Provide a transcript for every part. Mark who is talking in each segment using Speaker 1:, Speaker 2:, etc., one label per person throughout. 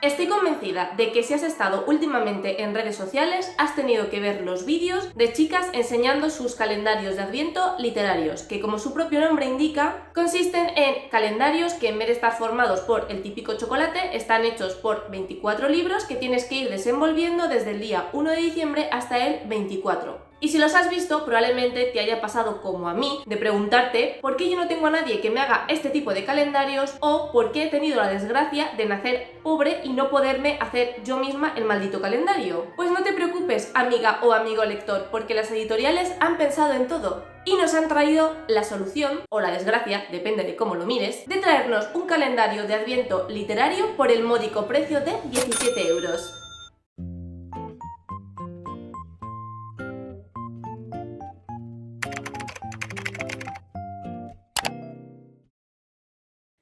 Speaker 1: Estoy convencida de que si has estado últimamente en redes sociales has tenido que ver los vídeos de chicas enseñando sus calendarios de Adviento literarios, que como su propio nombre indica, consisten en calendarios que en vez de estar formados por el típico chocolate, están hechos por 24 libros que tienes que ir desenvolviendo desde el día 1 de diciembre hasta el 24. Y si los has visto, probablemente te haya pasado como a mí, de preguntarte por qué yo no tengo a nadie que me haga este tipo de calendarios o por qué he tenido la desgracia de nacer pobre y no poderme hacer yo misma el maldito calendario. Pues no te preocupes, amiga o amigo lector, porque las editoriales han pensado en todo y nos han traído la solución, o la desgracia, depende de cómo lo mires, de traernos un calendario de Adviento literario por el módico precio de 17 euros.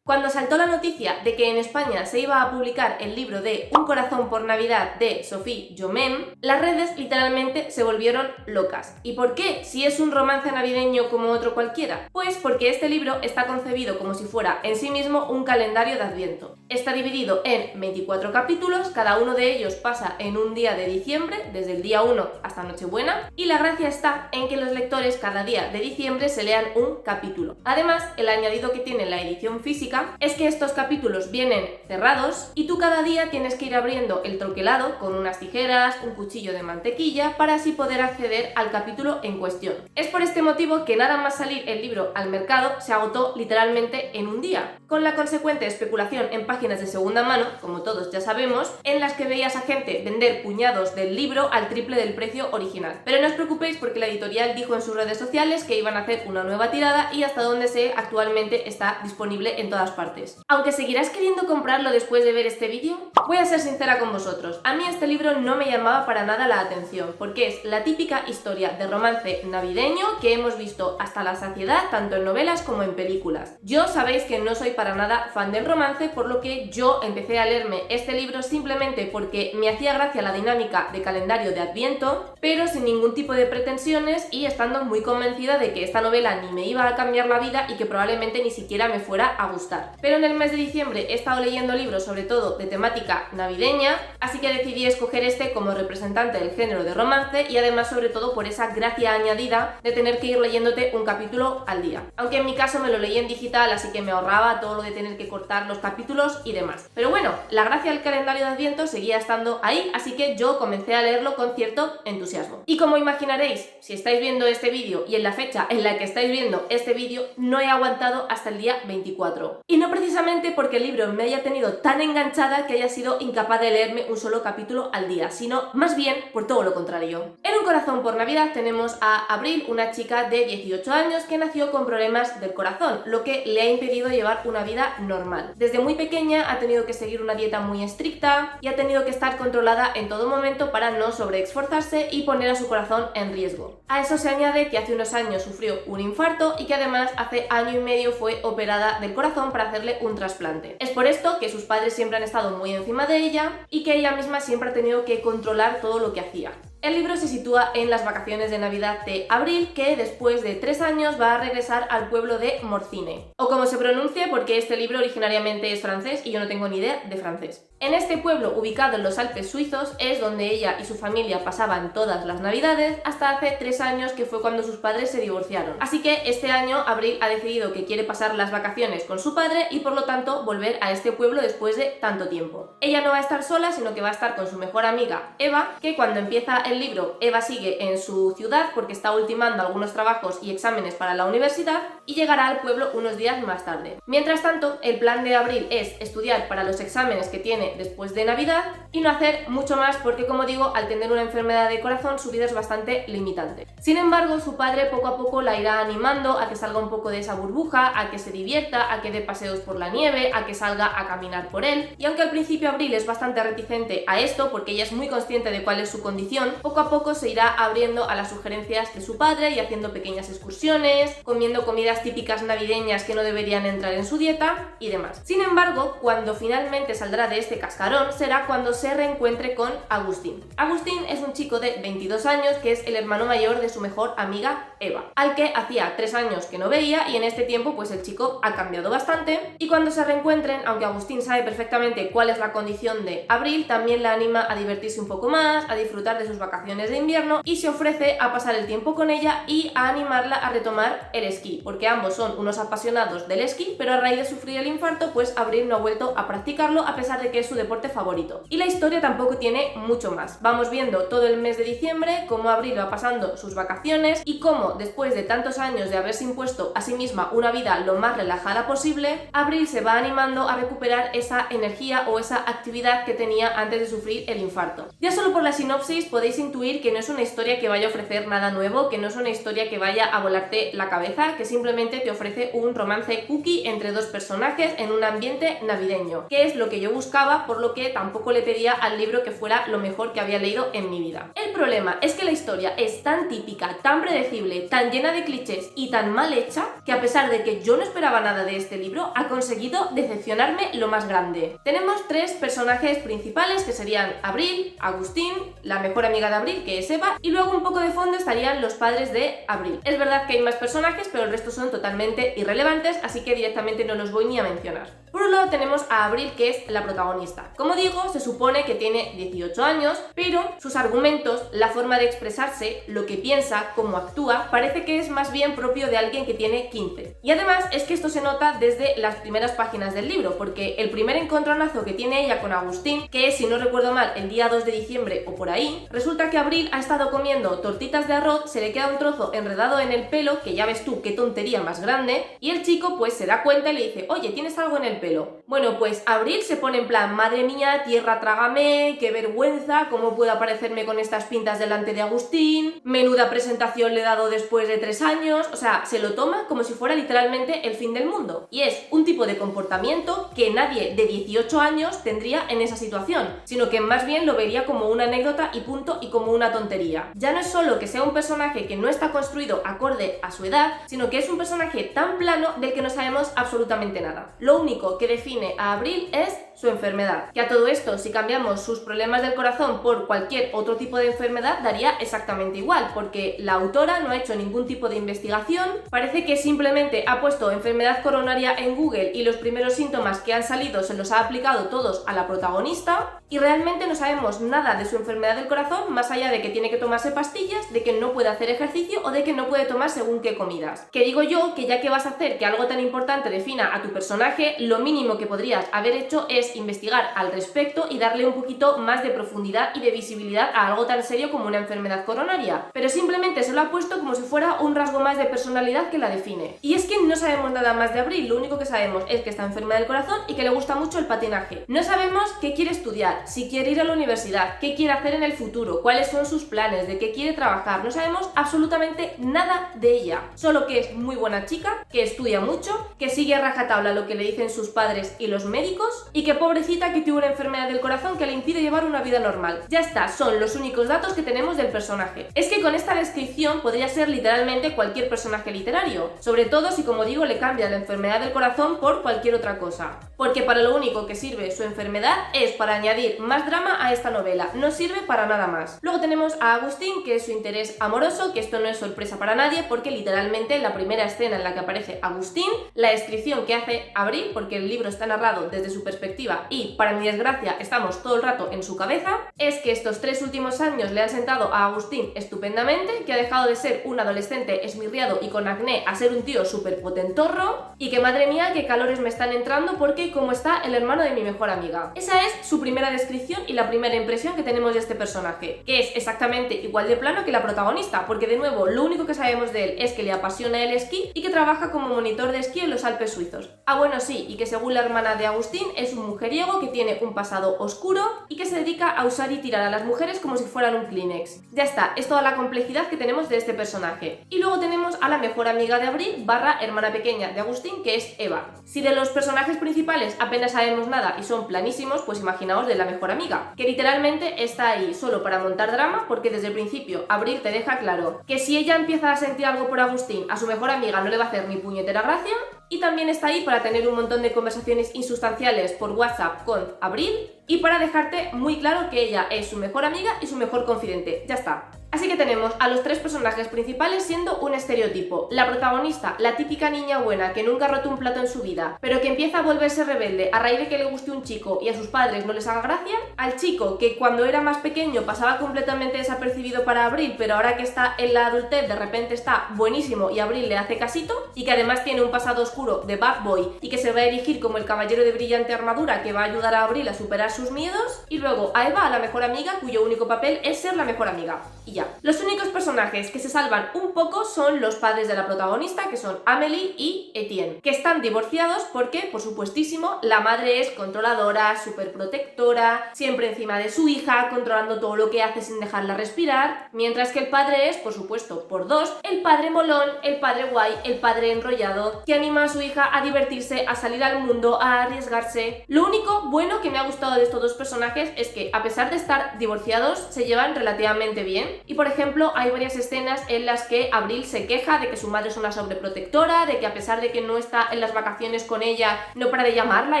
Speaker 1: Cuando saltó la noticia de que en España se iba a publicar el libro de Un corazón por Navidad de Sophie Jomem, las redes literalmente se volvieron locas. ¿Y por qué? Si es un romance navideño como otro cualquiera. Pues porque este libro está concebido como si fuera en sí mismo un calendario de Adviento. Está dividido en 24 capítulos, cada uno de ellos pasa en un día de diciembre, desde el día 1 hasta Nochebuena, y la gracia está en que los lectores cada día de diciembre se lean un capítulo. Además, el añadido que tiene la edición física es que estos capítulos vienen cerrados y tú cada día tienes que ir abriendo el troquelado con unas tijeras, un cuchillo de mantequilla para así poder acceder al capítulo en cuestión. Es por este motivo que nada más salir el libro al mercado se agotó literalmente en un día, con la consecuente especulación en páginas de segunda mano, como todos ya sabemos, en las que veías a gente vender puñados del libro al triple del precio original. Pero no os preocupéis porque la editorial dijo en sus redes sociales que iban a hacer una nueva tirada y hasta donde sé actualmente está disponible en todas partes. Aunque seguirás queriendo comprarlo después de ver este vídeo, voy a ser sincera con vosotros. A mí este libro no me llamaba para nada la atención, porque es la típica historia de romance navideño que hemos visto hasta la saciedad, tanto en novelas como en películas. Yo sabéis que no soy para nada fan del romance, por lo que yo empecé a leerme este libro simplemente porque me hacía gracia la dinámica de calendario de Adviento, pero sin ningún tipo de pretensiones y estando muy convencida de que esta novela ni me iba a cambiar la vida y que probablemente ni siquiera me fuera a gustar. Pero en el mes de diciembre he estado leyendo libros sobre todo de temática navideña, así que decidí escoger este como representante del género de romance y además sobre todo por esa gracia añadida de tener que ir leyéndote un capítulo al día. Aunque en mi caso me lo leí en digital, así que me ahorraba todo lo de tener que cortar los capítulos y demás. Pero bueno, la gracia del calendario de Adviento seguía estando ahí, así que yo comencé a leerlo con cierto entusiasmo. Y como imaginaréis, si estáis viendo este vídeo y en la fecha en la que estáis viendo este vídeo, no he aguantado hasta el día 24. Y no precisamente porque el libro me haya tenido tan enganchada que haya sido incapaz de leerme un solo capítulo al día, sino más bien por todo lo contrario. En Un corazón por Navidad tenemos a Abril, una chica de 18 años que nació con problemas del corazón, lo que le ha impedido llevar una vida normal. Desde muy pequeña ha tenido que seguir una dieta muy estricta y ha tenido que estar controlada en todo momento para no sobreesforzarse y poner a su corazón en riesgo. A eso se añade que hace unos años sufrió un infarto y que además hace año y medio fue operada del corazón para hacerle un trasplante. Es por esto que sus padres siempre han estado muy encima de ella y que ella misma siempre ha tenido que controlar todo lo que hacía. El libro se sitúa en las vacaciones de Navidad de Abril, que después de 3 años va a regresar al pueblo de Morcine, o como se pronuncie, porque este libro originariamente es francés y yo no tengo ni idea de francés. En este pueblo, ubicado en los Alpes suizos, es donde ella y su familia pasaban todas las Navidades hasta hace 3 años, que fue cuando sus padres se divorciaron. Así que este año Abril ha decidido que quiere pasar las vacaciones con su padre y por lo tanto volver a este pueblo después de tanto tiempo. Ella no va a estar sola, sino que va a estar con su mejor amiga Eva, que cuando empieza el libro Eva sigue en su ciudad porque está ultimando algunos trabajos y exámenes para la universidad y llegará al pueblo unos días más tarde. Mientras tanto, el plan de Abril es estudiar para los exámenes que tiene después de Navidad y no hacer mucho más porque, como digo, al tener una enfermedad de corazón su vida es bastante limitante. Sin embargo, su padre poco a poco la irá animando a que salga un poco de esa burbuja, a que se divierta, a que dé paseos por la nieve, a que salga a caminar por él. Y aunque al principio Abril es bastante reticente a esto porque ella es muy consciente de cuál es su condición, poco a poco se irá abriendo a las sugerencias de su padre y haciendo pequeñas excursiones, comiendo comidas típicas navideñas que no deberían entrar en su dieta y demás. Sin embargo, cuando finalmente saldrá de este cascarón será cuando se reencuentre con Agustín. Agustín es un chico de 22 años que es el hermano mayor de su mejor amiga Eva, al que hacía 3 años que no veía y en este tiempo pues el chico ha cambiado bastante y cuando se reencuentren, aunque Agustín sabe perfectamente cuál es la condición de Abril, también la anima a divertirse un poco más, a disfrutar de sus vacaciones de invierno y se ofrece a pasar el tiempo con ella y a animarla a retomar el esquí, porque ambos son unos apasionados del esquí, pero a raíz de sufrir el infarto, pues Abril no ha vuelto a practicarlo a pesar de que es su deporte favorito. Y la historia tampoco tiene mucho más. Vamos viendo todo el mes de diciembre cómo Abril va pasando sus vacaciones y cómo después de tantos años de haberse impuesto a sí misma una vida lo más relajada posible, Abril se va animando a recuperar esa energía o esa actividad que tenía antes de sufrir el infarto. Ya solo por la sinopsis podéis intuir que no es una historia que vaya a ofrecer nada nuevo, que no es una historia que vaya a volarte la cabeza, que simplemente te ofrece un romance cookie entre dos personajes en un ambiente navideño, que es lo que yo buscaba, por lo que tampoco le pedía al libro que fuera lo mejor que había leído en mi vida. El problema es que la historia es tan típica, tan predecible, tan llena de clichés y tan mal hecha, que a pesar de que yo no esperaba nada de este libro, ha conseguido decepcionarme lo más grande. Tenemos 3 personajes principales que serían Abril, Agustín, la mejor amiga de Abril que es Eva, y luego un poco de fondo estarían los padres de Abril. Es verdad que hay más personajes, pero el resto son totalmente irrelevantes, así que directamente no los voy ni a mencionar. Por un lado tenemos a Abril, que es la protagonista. Como digo, se supone que tiene 18 años, pero sus argumentos, la forma de expresarse, lo que piensa, cómo actúa, parece que es más bien propio de alguien que tiene 15. Y además es que esto se nota desde las primeras páginas del libro, porque el primer encontronazo que tiene ella con Agustín, que es, si no recuerdo mal, el día 2 de diciembre o por ahí, resulta que Abril ha estado comiendo tortitas de arroz, se le queda un trozo enredado en el pelo, que ya ves tú qué tontería más grande, y el chico pues se da cuenta y le dice: oye, ¿tienes algo en el pelo? Bueno, pues Abril se pone en plan: madre mía, tierra trágame, qué vergüenza, ¿cómo puedo aparecerme con estas pintas delante de Agustín? Menuda presentación le he dado después de 3 años. O sea, se lo toma como si fuera literalmente el fin del mundo. Y es un tipo de comportamiento que nadie de 18 años tendría en esa situación, sino que más bien lo vería como una anécdota y punto, y como una tontería. Ya no es solo que sea un personaje que no está construido acorde a su edad, sino que es un personaje tan plano del que no sabemos absolutamente nada. Lo único que define a Abril es su enfermedad, que a todo esto, si cambiamos sus problemas del corazón por cualquier otro tipo de enfermedad, daría exactamente igual, porque la autora no ha hecho ningún tipo de investigación, parece que simplemente ha puesto enfermedad coronaria en Google y los primeros síntomas que han salido se los ha aplicado todos a la protagonista, y realmente no sabemos nada de su enfermedad del corazón más allá de que tiene que tomarse pastillas, de que no puede hacer ejercicio o de que no puede tomar según qué comidas. Que digo yo que ya que vas a hacer que algo tan importante defina a tu personaje, lo mínimo que podrías haber hecho es investigar al respecto y darle un poquito más de profundidad y de visibilidad a algo tan serio como una enfermedad coronaria, pero simplemente se lo ha puesto como si fuera un rasgo más de personalidad que la define. Y es que no sabemos nada más de Abril, lo único que sabemos es que está enferma del corazón y que le gusta mucho el patinaje. No sabemos qué quiere estudiar, si quiere ir a la universidad, qué quiere hacer en el futuro, cuáles son sus planes, de qué quiere trabajar. No sabemos absolutamente nada de ella, solo que es muy buena chica, que estudia mucho, que sigue a rajatabla lo que le dicen sus padres y los médicos, y que pobrecita que tiene una enfermedad del corazón que le impide llevar una vida normal. Ya está, son los únicos datos que tenemos del personaje. Es que con esta descripción podría ser literalmente cualquier personaje literario, sobre todo si, como digo, le cambia la enfermedad del corazón por cualquier otra cosa, porque para lo único que sirve su enfermedad es para añadir más drama a esta novela, no sirve para nada más. Luego tenemos a Agustín, que es su interés amoroso, que esto no es sorpresa para nadie porque literalmente en la primera escena en la que aparece Agustín, la descripción que hace Abril, porque el libro está narrado desde su perspectiva y para mi desgracia estamos todo el rato en su cabeza, es que estos 3 últimos años le han sentado a Agustín estupendamente, que ha dejado de ser un adolescente esmirriado y con acné a ser un tío súper potentorro, y que madre mía qué calores me están entrando porque como está el hermano de mi mejor amiga. Esa es su primera descripción y la primera impresión que tenemos de este personaje, que es exactamente igual de plano que la protagonista, porque de nuevo lo único que sabemos de él es que le apasiona el esquí y que trabaja como monitor de esquí en los Alpes suizos. Ah, bueno, sí, y que según la hermana de Agustín es un mujeriego que tiene un pasado oscuro y que se dedica a usar y tirar a las mujeres como si fueran un Kleenex. Ya está, es toda la complejidad que tenemos de este personaje. Y luego tenemos a la mejor amiga de Abril barra hermana pequeña de Agustín, que es Eva. Si de los personajes principales apenas sabemos nada y son planísimos, pues imaginaos de la mejor amiga, que literalmente está ahí solo para montar drama, porque desde el principio Abril te deja claro que si ella empieza a sentir algo por Agustín, a su mejor amiga no le va a hacer ni puñetera gracia, y también está ahí para tener un montón de conversaciones insustanciales por WhatsApp con Abril y para dejarte muy claro que ella es su mejor amiga y su mejor confidente. Ya está. Así que tenemos a los tres personajes principales siendo un estereotipo. La protagonista, la típica niña buena que nunca ha roto un plato en su vida, pero que empieza a volverse rebelde a raíz de que le guste un chico y a sus padres no les haga gracia. Al chico que cuando era más pequeño pasaba completamente desapercibido para Abril, pero ahora que está en la adultez de repente está buenísimo y Abril le hace casito, y que además tiene un pasado oscuro de bad boy y que se va a erigir como el caballero de brillante armadura que va a ayudar a Abril a superar sus miedos. Y luego a Eva, la mejor amiga, cuyo único papel es ser la mejor amiga. Y ya. Los únicos personajes que se salvan un poco son los padres de la protagonista, que son Amélie y Etienne, que están divorciados porque, por supuestísimo, la madre es controladora, súper protectora, siempre encima de su hija, controlando todo lo que hace sin dejarla respirar, mientras que el padre es, por supuesto, por dos, el padre molón, el padre guay, el padre enrollado, que anima a su hija a divertirse, a salir al mundo, a arriesgarse. Lo único bueno que me ha gustado de estos dos personajes es que, a pesar de estar divorciados, se llevan relativamente bien. Y por ejemplo, hay varias escenas en las que Abril se queja de que su madre es una sobreprotectora, de que a pesar de que no está en las vacaciones con ella, no para de llamarla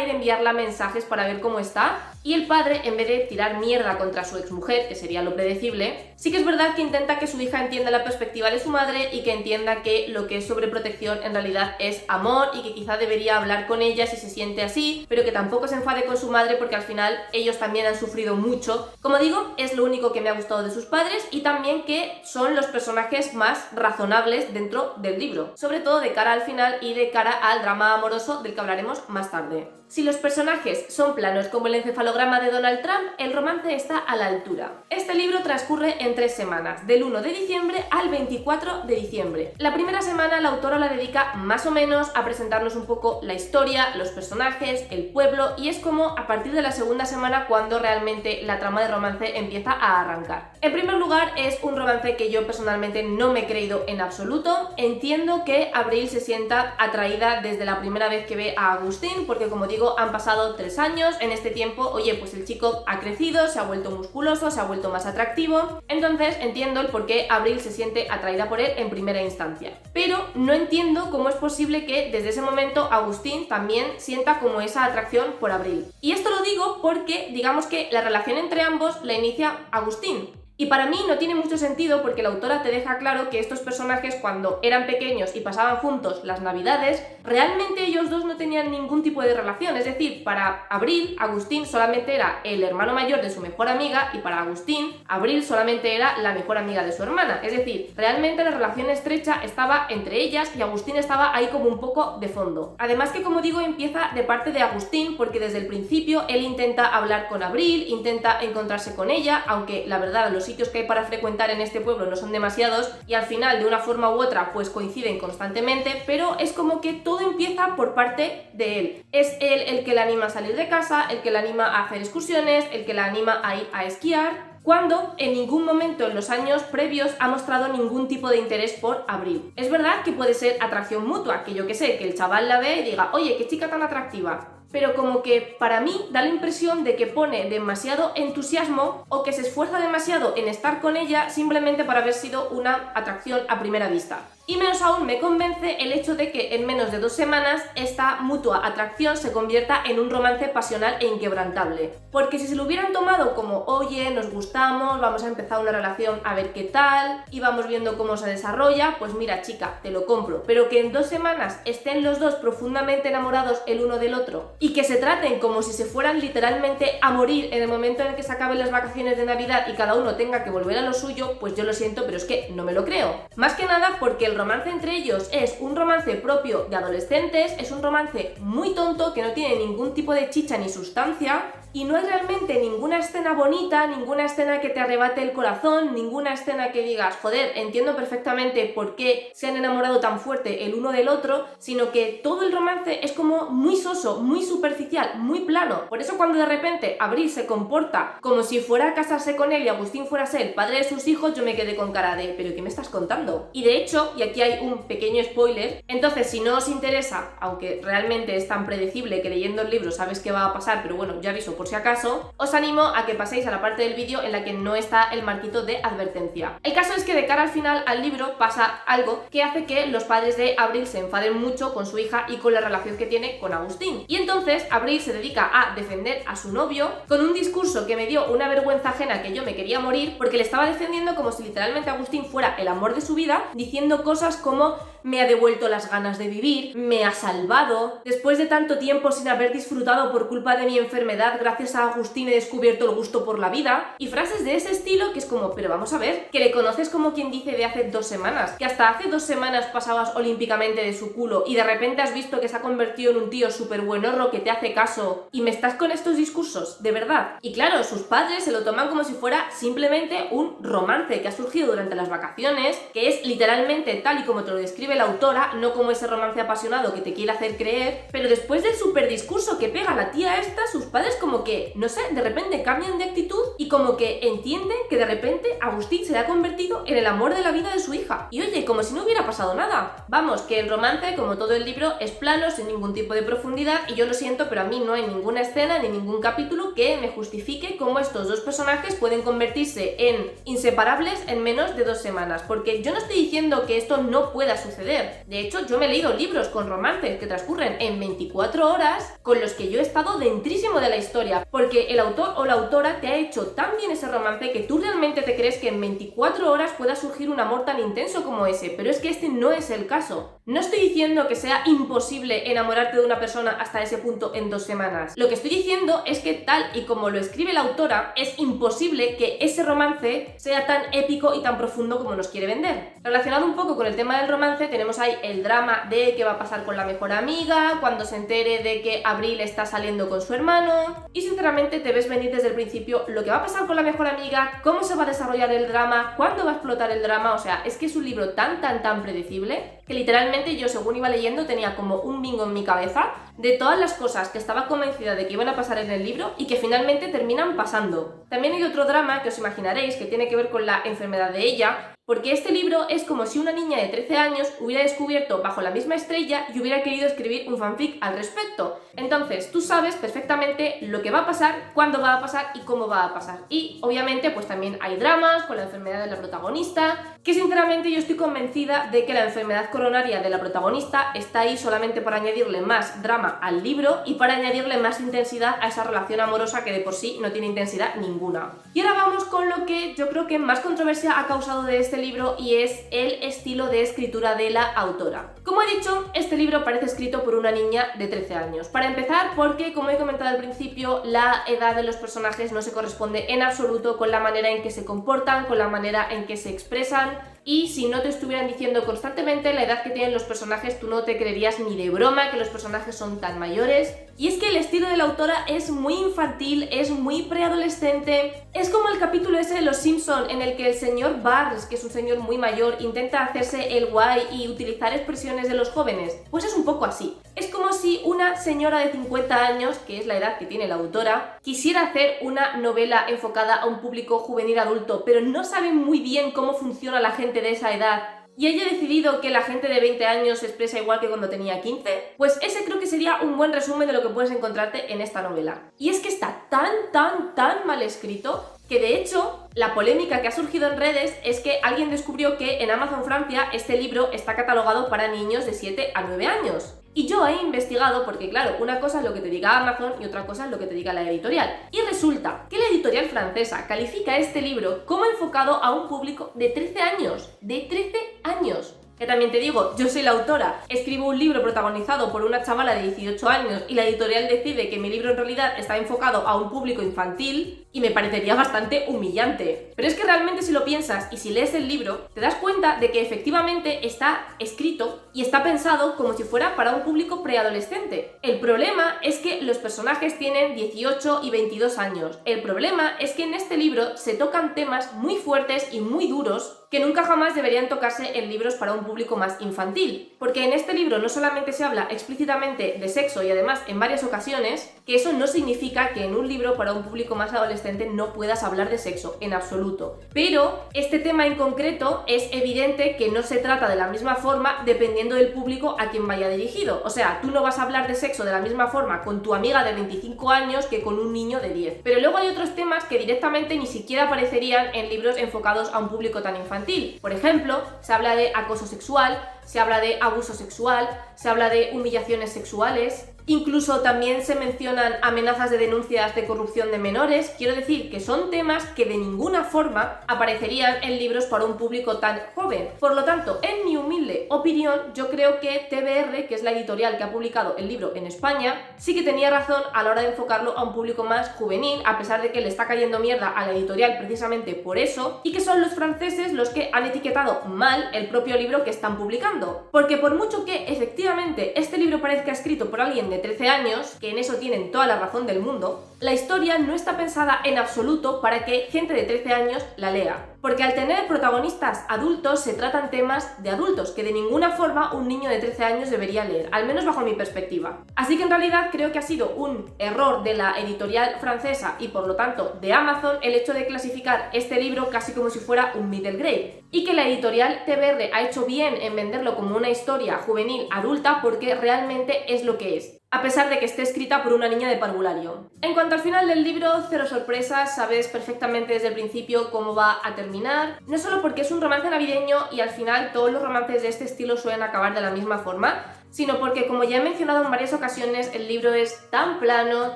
Speaker 1: y de enviarla mensajes para ver cómo está. Y el padre, en vez de tirar mierda contra su exmujer, que sería lo predecible, sí que es verdad que intenta que su hija entienda la perspectiva de su madre y que entienda que lo que es sobreprotección en realidad es amor y que quizá debería hablar con ella si se siente así, pero que tampoco se enfade con su madre porque al final ellos también han sufrido mucho. Como digo, es lo único que me ha gustado de sus padres y también que son los personajes más razonables dentro del libro, sobre todo de cara al final y de cara al drama amoroso del que hablaremos más tarde. Si los personajes son planos como el encefalograma de Donald Trump, el romance está a la altura. Este libro transcurre en 3 semanas, del 1 de diciembre al 24 de diciembre. La primera semana la autora la dedica más o menos a presentarnos un poco la historia, los personajes, el pueblo, y es como a partir de la segunda semana cuando realmente la trama de romance empieza a arrancar. En primer lugar, es un romance que yo personalmente no me he creído en absoluto. Entiendo que Abril se sienta atraída desde la primera vez que ve a Agustín, porque como digo, han pasado 3 años, en este tiempo, oye, pues el chico ha crecido, se ha vuelto musculoso, se ha vuelto más atractivo, entonces entiendo el por qué Abril se siente atraída por él en primera instancia. Pero no entiendo cómo es posible que desde ese momento Agustín también sienta como esa atracción por Abril. Y esto lo digo porque digamos que la relación entre ambos la inicia Agustín. Y para mí no tiene mucho sentido porque la autora te deja claro que estos personajes cuando eran pequeños y pasaban juntos las navidades, realmente ellos dos no tenían ningún tipo de relación. Es decir, para Abril, Agustín solamente era el hermano mayor de su mejor amiga y para Agustín, Abril solamente era la mejor amiga de su hermana. Es decir, realmente la relación estrecha estaba entre ellas y Agustín estaba ahí como un poco de fondo. Además que, como digo, empieza de parte de Agustín porque desde el principio él intenta hablar con Abril, intenta encontrarse con ella, aunque la verdad los sitios que hay para frecuentar en este pueblo no son demasiados y al final de una forma u otra pues coinciden constantemente, pero es como que todo empieza por parte de él. Es él el que la anima a salir de casa, el que la anima a hacer excursiones, el que la anima a ir a esquiar, cuando en ningún momento en los años previos ha mostrado ningún tipo de interés por Abril. Es verdad que puede ser atracción mutua, que yo que sé, que el chaval la ve y diga, oye, qué chica tan atractiva, pero como que para mí da la impresión de que pone demasiado entusiasmo o que se esfuerza demasiado en estar con ella simplemente por haber sido una atracción a primera vista. Y menos aún me convence el hecho de que en menos de 2 semanas esta mutua atracción se convierta en un romance pasional e inquebrantable. Porque si se lo hubieran tomado como, oye, nos gustamos, vamos a empezar una relación a ver qué tal, y vamos viendo cómo se desarrolla, pues mira chica, te lo compro. Pero que en 2 semanas estén los dos profundamente enamorados el uno del otro y que se traten como si se fueran literalmente a morir en el momento en el que se acaben las vacaciones de Navidad y cada uno tenga que volver a lo suyo, pues yo lo siento, pero es que no me lo creo. Más que nada porque el romance entre ellos es un romance propio de adolescentes, es un romance muy tonto que no tiene ningún tipo de chicha ni sustancia y no hay realmente ninguna escena bonita, ninguna escena que te arrebate el corazón, ninguna escena que digas, joder, entiendo perfectamente por qué se han enamorado tan fuerte el uno del otro, sino que todo el romance es como muy soso, muy superficial, muy plano. Por eso cuando de repente Abril se comporta como si fuera a casarse con él y Agustín fuera a ser el padre de sus hijos, yo me quedé con cara de, ¿pero qué me estás contando? Y de hecho, y aquí hay un pequeño spoiler, entonces si no os interesa, aunque realmente es tan predecible que leyendo el libro sabes qué va a pasar, pero bueno, ya aviso por si acaso, os animo a que paséis a la parte del vídeo en la que no está el marquito de advertencia. El caso es que de cara al final al libro pasa algo que hace que los padres de Abril se enfaden mucho con su hija y con la relación que tiene con Agustín. Y entonces Abril se dedica a defender a su novio con un discurso que me dio una vergüenza ajena que yo me quería morir, porque le estaba defendiendo como si literalmente Agustín fuera el amor de su vida, diciendo cosas como: me ha devuelto las ganas de vivir, me ha salvado, después de tanto tiempo sin haber disfrutado por culpa de mi enfermedad, gracias a Agustín he descubierto el gusto por la vida, y frases de ese estilo que es como, pero vamos a ver, que le conoces como quien dice de hace 2 semanas, que hasta hace 2 semanas pasabas olímpicamente de su culo y de repente has visto que se ha convertido en un tío súper buenorro que te hace caso y me estás con estos discursos, de verdad. Y claro, sus padres se lo toman como si fuera simplemente un romance que ha surgido durante las vacaciones, que es literalmente tal y como te lo describe la autora, no como ese romance apasionado que te quiere hacer creer, pero después del super discurso que pega la tía esta, sus padres como que, no sé, de repente cambian de actitud y como que entienden que de repente Agustín se le ha convertido en el amor de la vida de su hija. Y oye, como si no hubiera pasado nada. Vamos, que el romance, como todo el libro, es plano, sin ningún tipo de profundidad, y yo lo siento, pero a mí no hay ninguna escena ni ningún capítulo que me justifique cómo estos dos personajes pueden convertirse en inseparables en menos de 2 semanas, porque yo no estoy diciendo que esto no pueda suceder. De hecho, yo me he leído libros con romances que transcurren en 24 horas con los que yo he estado dentrísimo de la historia, porque el autor o la autora te ha hecho tan bien ese romance que tú realmente te crees que en 24 horas pueda surgir un amor tan intenso como ese, pero es que este no es el caso. No estoy diciendo que sea imposible enamorarte de una persona hasta ese punto en 2 semanas. Lo que estoy diciendo es que tal y como lo escribe la autora, es imposible que ese romance sea tan épico y tan profundo como nos quiere vender. Relacionado un poco con el tema del romance, tenemos ahí el drama de qué va a pasar con la mejor amiga, cuando se entere de que Abril está saliendo con su hermano, y sinceramente te ves venir desde el principio lo que va a pasar con la mejor amiga, cómo se va a desarrollar el drama, cuándo va a explotar el drama. O sea, es que es un libro tan predecible que literalmente yo, según iba leyendo, tenía como un bingo en mi cabeza de todas las cosas que estaba convencida de que iban a pasar en el libro y que finalmente terminan pasando. También hay otro drama que os imaginaréis que tiene que ver con la enfermedad de ella, porque este libro es como si una niña de 13 años hubiera descubierto Bajo la misma estrella y hubiera querido escribir un fanfic al respecto. Entonces tú sabes perfectamente lo que va a pasar, cuándo va a pasar y cómo va a pasar. Y obviamente pues también hay dramas con la enfermedad de la protagonista, que sinceramente yo estoy convencida de que la enfermedad coronaria de la protagonista está ahí solamente para añadirle más drama al libro y para añadirle más intensidad a esa relación amorosa que de por sí no tiene intensidad ninguna. Y ahora vamos con lo que yo creo que más controversia ha causado de este libro, y es el estilo de escritura de la autora. Como he dicho, este libro parece escrito por una niña de 13 años. Para empezar, porque como he comentado al principio, la edad de los personajes no se corresponde en absoluto con la manera en que se comportan, con la manera en que se expresan, y si no te estuvieran diciendo constantemente la edad que tienen los personajes, tú no te creerías ni de broma que los personajes son tan mayores. Y es que el estilo de la autora es muy infantil, es muy preadolescente. Es como el capítulo ese de Los Simpson en el que el señor Barnes, que es un señor muy mayor, intenta hacerse el guay y utilizar expresiones de los jóvenes. Pues es un poco así. Es como si una señora de 50 años, que es la edad que tiene la autora, quisiera hacer una novela enfocada a un público juvenil adulto, pero no sabe muy bien cómo funciona la gente de esa edad, y haya decidido que la gente de 20 años se expresa igual que cuando tenía 15, pues ese creo que sería un buen resumen de lo que puedes encontrarte en esta novela. Y es que está tan mal escrito que de hecho la polémica que ha surgido en redes es que alguien descubrió que en Amazon Francia este libro está catalogado para niños de 7 a 9 años. Y yo he investigado porque, claro, una cosa es lo que te diga Amazon y otra cosa es lo que te diga la editorial. Y resulta que la editorial francesa califica este libro como enfocado a un público de 13 años. ¡De 13 años! Que también te digo, yo soy la autora, escribo un libro protagonizado por una chavala de 18 años y la editorial decide que mi libro en realidad está enfocado a un público infantil y me parecería bastante humillante. Pero es que realmente si lo piensas y si lees el libro, te das cuenta de que efectivamente está escrito y está pensado como si fuera para un público preadolescente. El problema es que los personajes tienen 18 y 22 años. El problema es que en este libro se tocan temas muy fuertes y muy duros que nunca jamás deberían tocarse en libros para un público más infantil. Porque en este libro no solamente se habla explícitamente de sexo y además en varias ocasiones, que eso no significa que en un libro para un público más adolescente adolescente no puedas hablar de sexo, en absoluto. Pero este tema en concreto es evidente que no se trata de la misma forma dependiendo del público a quien vaya dirigido. O sea, tú no vas a hablar de sexo de la misma forma con tu amiga de 25 años que con un niño de 10. Pero luego hay otros temas que directamente ni siquiera aparecerían en libros enfocados a un público tan infantil. Por ejemplo, se habla de acoso sexual, se habla de abuso sexual, se habla de humillaciones sexuales. Incluso también se mencionan amenazas de denuncias de corrupción de menores. Quiero decir que son temas que de ninguna forma aparecerían en libros para un público tan joven. Por lo tanto, en mi humilde opinión, yo creo que TBR, que es la editorial que ha publicado el libro en España, sí que tenía razón a la hora de enfocarlo a un público más juvenil, a pesar de que le está cayendo mierda a la editorial precisamente por eso, y que son los franceses los que han etiquetado mal el propio libro que están publicando. Porque por mucho que efectivamente este libro parezca escrito por alguien de 13 años, que en eso tienen toda la razón del mundo, la historia no está pensada en absoluto para que gente de 13 años la lea. Porque al tener protagonistas adultos se tratan temas de adultos que de ninguna forma un niño de 13 años debería leer, al menos bajo mi perspectiva. Así que en realidad creo que ha sido un error de la editorial francesa y por lo tanto de Amazon el hecho de clasificar este libro casi como si fuera un middle grade. Y que la editorial TBR ha hecho bien en venderlo como una historia juvenil adulta porque realmente es lo que es, a pesar de que esté escrita por una niña de parvulario. En cuanto al final del libro, cero sorpresas, sabes perfectamente desde el principio cómo va a terminar, no solo porque es un romance navideño y al final todos los romances de este estilo suelen acabar de la misma forma, sino porque, como ya he mencionado en varias ocasiones, el libro es tan plano,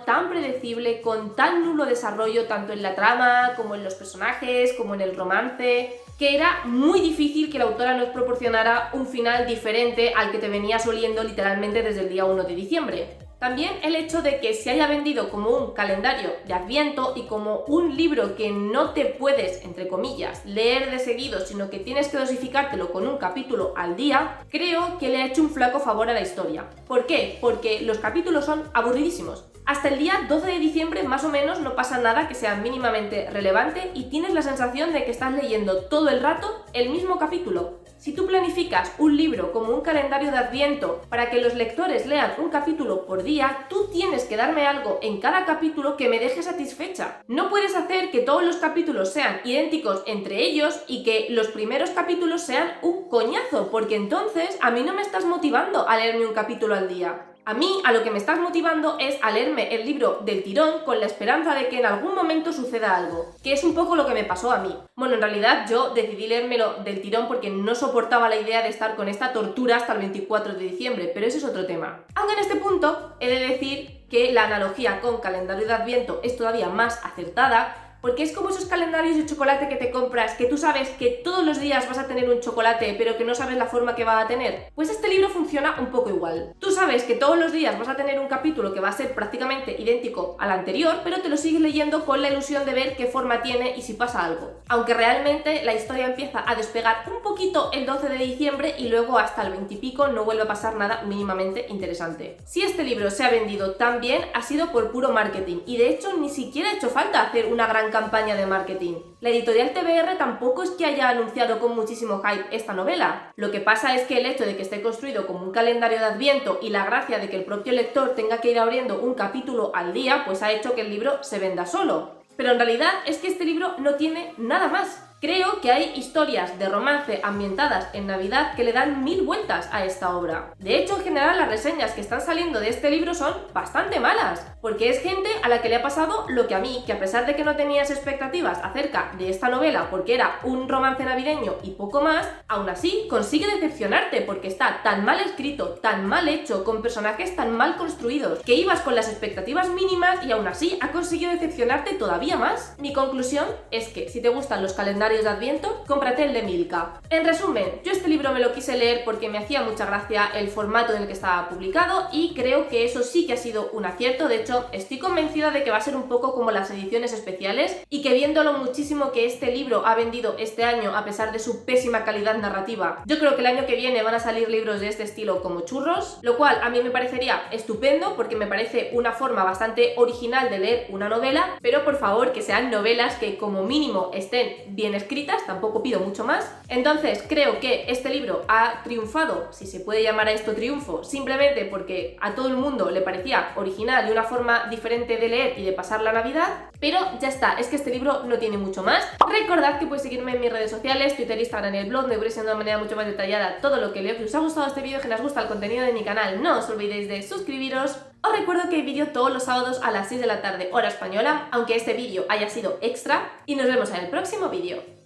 Speaker 1: tan predecible, con tan nulo desarrollo tanto en la trama, como en los personajes, como en el romance, que era muy difícil que la autora nos proporcionara un final diferente al que te venías oliendo literalmente desde el día 1 de diciembre. También el hecho de que se haya vendido como un calendario de Adviento y como un libro que no te puedes, entre comillas, leer de seguido, sino que tienes que dosificártelo con un capítulo al día, creo que le ha hecho un flaco favor a la historia. ¿Por qué? Porque los capítulos son aburridísimos. Hasta el día 12 de diciembre más o menos no pasa nada que sea mínimamente relevante y tienes la sensación de que estás leyendo todo el rato el mismo capítulo. Si tú planificas un libro como un calendario de Adviento para que los lectores lean un capítulo por día, tú tienes que darme algo en cada capítulo que me deje satisfecha. No puedes hacer que todos los capítulos sean idénticos entre ellos y que los primeros capítulos sean un coñazo, porque entonces a mí no me estás motivando a leerme un capítulo al día. A mí, a lo que me estás motivando es a leerme el libro del tirón con la esperanza de que en algún momento suceda algo, que es un poco lo que me pasó a mí. Bueno, en realidad yo decidí leérmelo del tirón porque no soportaba la idea de estar con esta tortura hasta el 24 de diciembre, pero ese es otro tema. Aunque en este punto he de decir que la analogía con calendario de Adviento es todavía más acertada, porque es como esos calendarios de chocolate que te compras, que tú sabes que todos los días vas a tener un chocolate, pero que no sabes la forma que va a tener. Pues este libro funciona un poco igual. Tú sabes que todos los días vas a tener un capítulo que va a ser prácticamente idéntico al anterior, pero te lo sigues leyendo con la ilusión de ver qué forma tiene y si pasa algo. Aunque realmente la historia empieza a despegar un poquito el 12 de diciembre y luego hasta el 20 y pico no vuelve a pasar nada mínimamente interesante. Si este libro se ha vendido tan bien, ha sido por puro marketing, y de hecho ni siquiera ha hecho falta hacer una gran campaña de marketing. La editorial TBR tampoco es que haya anunciado con muchísimo hype esta novela. Lo que pasa es que el hecho de que esté construido como un calendario de Adviento y la gracia de que el propio lector tenga que ir abriendo un capítulo al día, pues ha hecho que el libro se venda solo. Pero en realidad es que este libro no tiene nada más. Creo que hay historias de romance ambientadas en Navidad que le dan 1000 vueltas a esta obra. De hecho, en general, las reseñas que están saliendo de este libro son bastante malas, porque es gente a la que le ha pasado lo que a mí, que a pesar de que no tenías expectativas acerca de esta novela porque era un romance navideño y poco más, aún así consigue decepcionarte porque está tan mal escrito, tan mal hecho, con personajes tan mal construidos, que ibas con las expectativas mínimas y aún así ha conseguido decepcionarte todavía más. Mi conclusión es que si te gustan los calendarios de Adviento, cómprate el de Milka. En resumen, yo este libro me lo quise leer porque me hacía mucha gracia el formato en el que estaba publicado y creo que eso sí que ha sido un acierto. De hecho, estoy convencida de que va a ser un poco como las ediciones especiales y que viendo lo muchísimo que este libro ha vendido este año a pesar de su pésima calidad narrativa, yo creo que el año que viene van a salir libros de este estilo como churros, lo cual a mí me parecería estupendo porque me parece una forma bastante original de leer una novela, pero por favor que sean novelas que como mínimo estén bien escritas, tampoco pido mucho más. Entonces creo que este libro ha triunfado, si se puede llamar a esto triunfo, simplemente porque a todo el mundo le parecía original y una forma diferente de leer y de pasar la Navidad, pero ya está, es que este libro no tiene mucho más. Recordad que podéis seguirme en mis redes sociales, Twitter, Instagram y el blog, donde voy enseñando de manera mucho más detallada todo lo que leo. Si os ha gustado este vídeo, que os gusta el contenido de mi canal, no os olvidéis de suscribiros. Os recuerdo que hay vídeo todos los sábados a las 6 de la tarde, hora española, aunque este vídeo haya sido extra, y nos vemos en el próximo vídeo.